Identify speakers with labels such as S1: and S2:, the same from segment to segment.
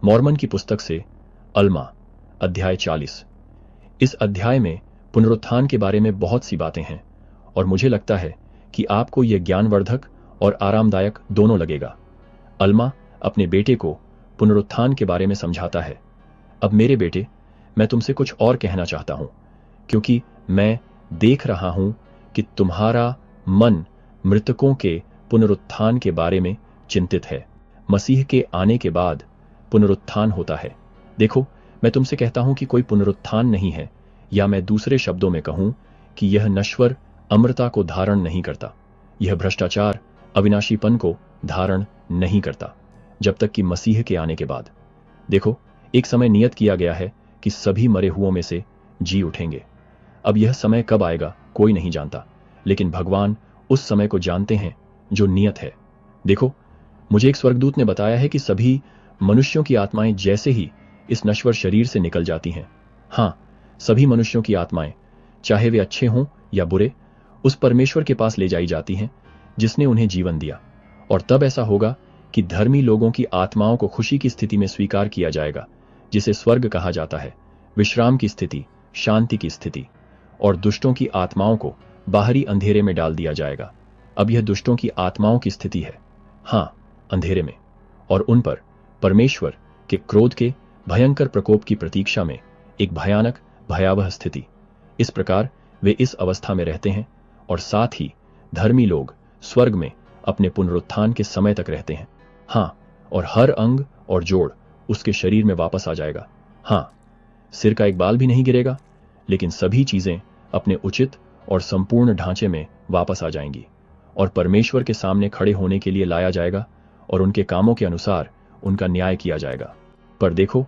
S1: Mormon की पुस्तक से अल्मा अध्याय 40। इस अध्याय में पुनरुत्थान के बारे में बहुत सी बातें हैं और मुझे लगता है कि आपको यह ज्ञानवर्धक और आरामदायक दोनों लगेगा। अल्मा अपने बेटे को पुनरुत्थान के बारे में समझाता है। अब मेरे बेटे, मैं तुमसे कुछ और कहना चाहता हूं, क्योंकि मैं देख रहा हूं कि तुम्हारा मन मृतकों के पुनरुत्थान के बारे में चिंतित है। मसीह के आने के बाद पुनरुत्थान होता है। देखो, मैं तुमसे कहता हूं कि कोई पुनरुत्थान नहीं है, या मैं दूसरे शब्दों में कहूं कि यह नश्वर अमरता को धारण नहीं करता। यह भ्रष्टाचार अविनाशीपन को धारण नहीं करता जब तक कि मसीह के आने के बाद। देखो, एक समय नियत किया गया है कि सभी मरे हुओं में से जी उठेंगे। अब यह समय कब आएगा कोई नहीं जानता, लेकिन भगवान उस समय को जानते हैं जो नियत है। देखो, मुझे एक स्वर्गदूत ने बताया है कि सभी मनुष्यों की आत्माएं जैसे ही इस नश्वर शरीर से निकल जाती हैं, हाँ, सभी मनुष्यों की आत्माएं, चाहे वे अच्छे हों या बुरे, उस परमेश्वर के पास ले जाई जाती हैं जिसने उन्हें जीवन दिया। और तब ऐसा होगा कि धर्मी लोगों की आत्माओं को खुशी की स्थिति में स्वीकार किया जाएगा, जिसे स्वर्ग कहा जाता है, विश्राम की स्थिति, शांति की स्थिति। और दुष्टों की आत्माओं को बाहरी अंधेरे में डाल दिया जाएगा। अब यह दुष्टों की आत्माओं की स्थिति है, हाँ, अंधेरे में, और उन पर परमेश्वर के क्रोध के भयंकर प्रकोप की प्रतीक्षा में एक भयानक भयावह स्थिति। इस प्रकार वे इस अवस्था में रहते हैं, और साथ ही धर्मी लोग स्वर्ग में अपने पुनरुत्थान के समय तक रहते हैं। हाँ, और हर अंग और जोड़ उसके शरीर में वापस आ जाएगा। हाँ, सिर का एक बाल भी नहीं गिरेगा, लेकिन सभी चीजें अपने उचित और संपूर्ण ढांचे में वापस आ जाएंगी, और परमेश्वर के सामने खड़े होने के लिए लाया जाएगा, और उनके कामों के अनुसार उनका न्याय किया जाएगा। पर देखो,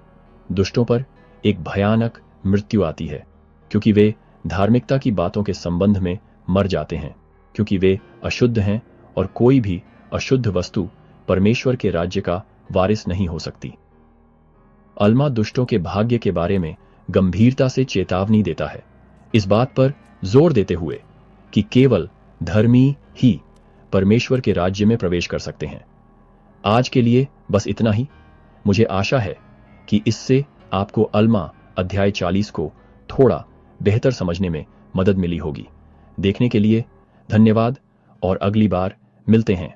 S1: दुष्टों पर एक भयानक मृत्यु आती है, क्योंकि वे धार्मिकता की बातों के संबंध में मर जाते हैं, क्योंकि वे अशुद्ध हैं, और कोई भी अशुद्ध वस्तु परमेश्वर के राज्य का वारिस नहीं हो सकती। अल्मा दुष्टों के भाग्य के बारे में गंभीरता से चेतावनी देता है, इस बात पर जोर देते हुए कि केवल धर्मी ही परमेश्वर के राज्य में प्रवेश कर सकते हैं। आज के लिए बस इतना ही। मुझे आशा है कि इससे आपको अल्मा अध्याय 40 को थोड़ा बेहतर समझने में मदद मिली होगी। देखने के लिए धन्यवाद, और अगली बार मिलते हैं।